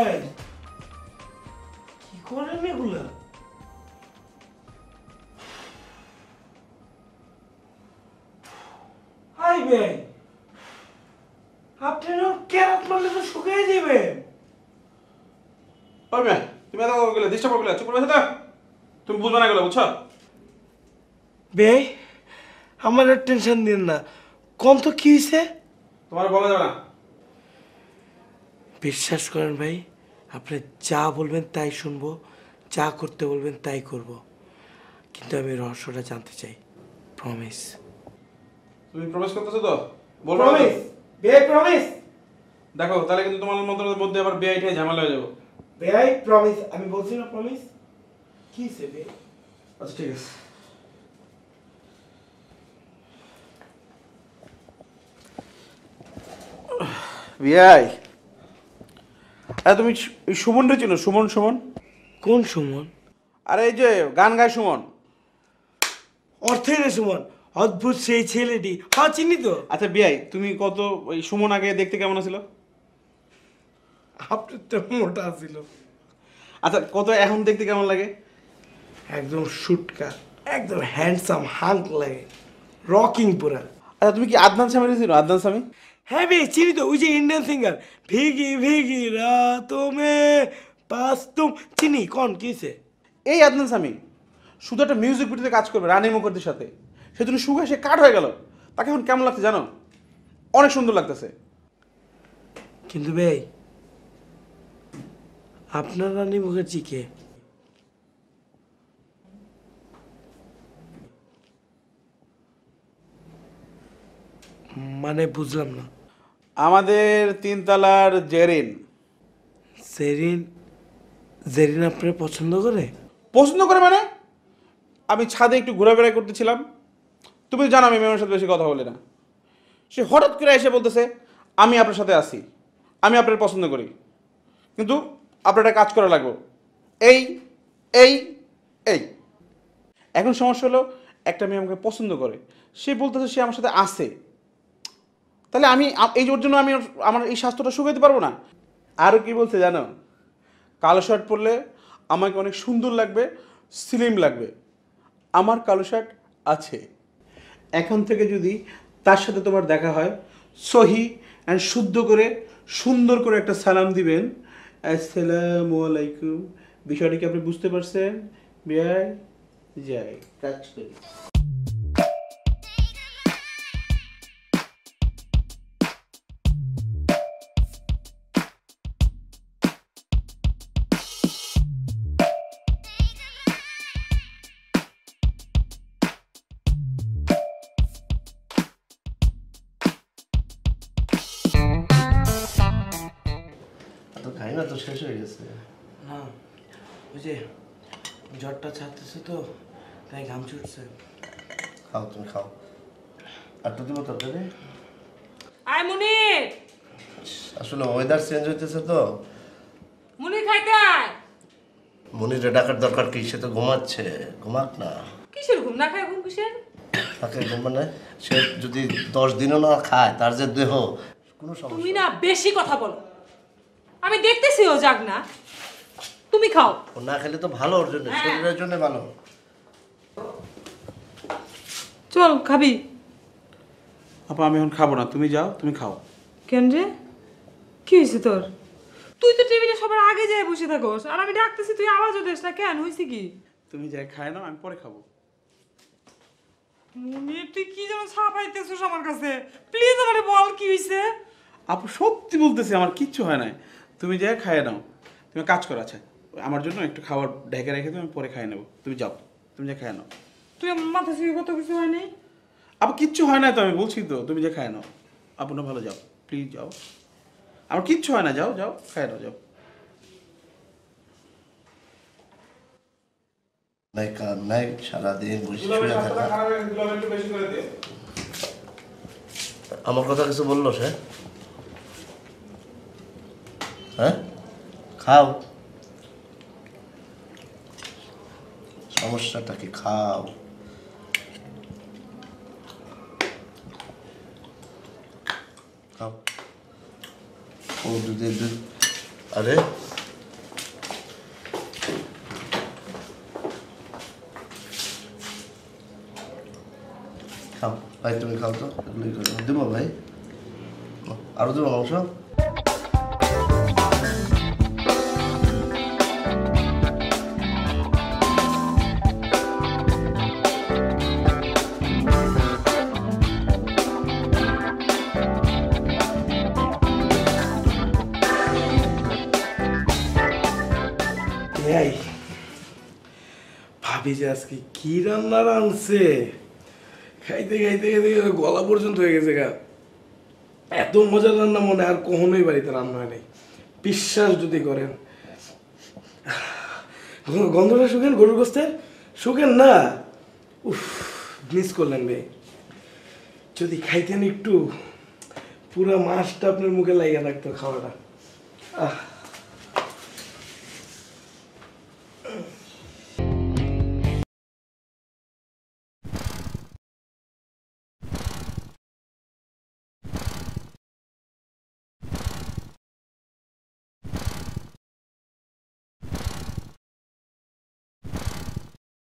করেন? কি করেন এগুলা? হাই ভাই, আপনারা ক্যারাত মারলে তো শুকিয়ে যাবেন। ওই মেয়ে, তুমি এত গেলে ডিস্টার্ব করলে, চুপ করে বসে তুমি বুঝবে না গেলে, বুঝছো? ভাই আমার আর টেনশন দিন না, কোন তো কি হয়েছে? তোমার বলা যাবে না। বিশ্বাস করেন ভাই, আপনি যা বলবেন তাই শুনবো, যা করতে বলবেন তাই করব, কিন্তু আমি রহস্যটা জানতে চাই। প্রমিস। তুমি প্রমিস করতেছো তো? বলবো না তো? প্রমিস ভাই, প্রমিস। দেখো তাহলে কিন্তু তোমার মধ্যে আবার বিআইটি ঝামেলা হয়ে যাবো। ভাই প্রমিস, আমি বলছি না প্রমিস। কি হয়েছে ভাই? আচ্ছা ঠিক আছে। বিআই, তুমি সুমন রে চিনো? সুমন সুমন কোন সুমন? আরে এই যে গান গায় সুমন। অর্থের রে সুমন, অদ্ভুত সেই ছেলেটি। হ্যাঁ চিনি তো। আচ্ছা বিআই, তুমি কত ওই সুমন আগে দেখতে কেমন ছিল? আপনার তো মোটা ছিল। আচ্ছা কত এখন দেখতে কেমন লাগে? একদম শুটকা, একদম হ্যান্ডসাম হাঙ্ক লাগে, রকিং পুরা। আচ্ছা তুমি কি আদনান স্বামী চিনো? আদনান স্বামী? হ্যাঁ ভাই চিনি তো, ওই যে ইন্ডিয়ান সিঙ্গার, ভিগি ভিগি রাতোं में पास तुम। চিনি, কোন কিসে? এই আদনান স্বামী শুধু একটা মিউজিক ভিডিওতে কাজ করবে রানী মুখার্জির সাথে, সেজন্য শুকে সে কাট হয়ে গেল। তাকে এখন কেমন লাগছে জানো? অনেক সুন্দর লাগতেছে। কিন্তু ভাই আপনার রানী মুখার্জি কে? মানে বুঝলাম না। আমাদের তিনতলার জেরিন। জেরিন? জেরিন আপনার পছন্দ করে? পছন্দ করে মানে? আমি ছাদে একটু ঘোরাফেরা করতেছিলাম, তুমি তো জানো আমি মেয়ের সাথে বেশি কথা বলি না। সে হঠাৎ করে এসে বলতেছে আমি আপনার সাথে আছি, আমি আপনার পছন্দ করি, কিন্তু আপনার একটা কাজ করা লাগবে। এই এই এই এখন সমস্যা হলো, একটা মেয়ে আমাকে পছন্দ করে, সে বলতেছে সে আমার সাথে আছে, তাহলে আমি এই ওর জন্য আমি আমার এই স্বাস্থ্যটা শুকাইতে পারবো না। আরও কি বলছে জানো? কালো শার্ট পরলে আমাকে অনেক সুন্দর লাগবে, স্লিম লাগবে। আমার কালো শার্ট আছে। এখন থেকে যদি তার সাথে তোমার দেখা হয়, সহি অ্যান্ড শুদ্ধ করে সুন্দর করে একটা সালাম দিবেন, আসসালামু আলাইকুম। বিষয়টা কি আপনি বুঝতে পারছেন? বিয়াই যাই কাজ করি। তো খাই না তো, শেষ হয়ে গেছে। না, ওই যে জ্বরটা ছাড়তেছে তো, তাই ঘাম ছুটছে। খাও, তুমি খাও। আর তো দিব তরকারি। আয় মুনির, আসলে ওয়েদার চেঞ্জ হইতেছে তো। মুনির খাইতে আয়। মনিরে ডাকার দরকার কি? সে তো ঘুমাচ্ছে, ঘুমাক না। কিসের ঘুম? না খায় ঘুম কিসের? তাকে ঘুম মানে সে যদি 10 দিনও না খায়, তার যে দেহ, কোনো তুমি সমস্যা না বেশি কথা বলো। আমি দেখতেছি ও যাক না, তুমি খাও। ও না খেলে তো ভালো, ওর জন্য, হ্যাঁ। শরীরের জন্য ভালো। চল খাবি। আপা আমি এখন খাবো না, তুমি যাও, তুমি খাও। কেন রে, কি হয়েছে তোর? তুই তো টেবিলে সবার আগে যায় বসে থাকোস, আর আমি ডাকতেছি তুই আওয়াজও দিস না, কেন হয়েছে কি? তুমি যাই খায় নাও, আমি পরে খাবো। মুনির তুই কি যেন ছাপাইতেছিস আমার কাছে, প্লিজ আমারে বল কি হয়েছে। আপু সত্যি বলতেছি আমার কিচ্ছু হয় নাই, তুমি যাই খাইয়ে নাও। তুমি কাজ করো, আচ্ছা আমার জন্য একটু খাবার ঢেকে রেখে তুমি পরে খাইয়ে নেবো। তুমি যাও, তুমি যা খাইয়ে নাও। তুই আমার মাথা থেকে কত কিছু হয় নাই। আপু কিচ্ছু হয় না তো, আমি বলছি তো, তুমি যে খাইয়ে নাও। আপু না ভালো, যাও প্লিজ যাও, আমার কিচ্ছু হয় না, যাও যাও খাইয়ে নাও, যাও। নাই কাজ নাই, সারাদিন বসে শুয়ে থাকা। আমার কথা কিছু বললো সে? হ্যাঁ, খাও। সমস্যাটা কি? খাও। খাও। ও দুধের দুধ। আরে ভাই তুমি খাও তো, এগুলোই করো। দেবো ভাই, আরও দেবো মাংস। এই ভাবি যে আজকে কি রান্না রাঁধছে, খাইতে খাইতে খাইতে গলা পর্যন্ত হয়ে গেছে গা। এত মজার রান্না মনে আর কখনোই বাড়িতে রান্না হয় নাই, বিশ্বাস যদি করেন। গন্ধটা শুকেন, গরুর গোস্তের শুকেন না। উফ, মিস করলেন ভাই, যদি খাইতেন একটু পুরো মাছটা আপনার মুখে লাগিয়ে থাকতো খাওয়াটা। আহ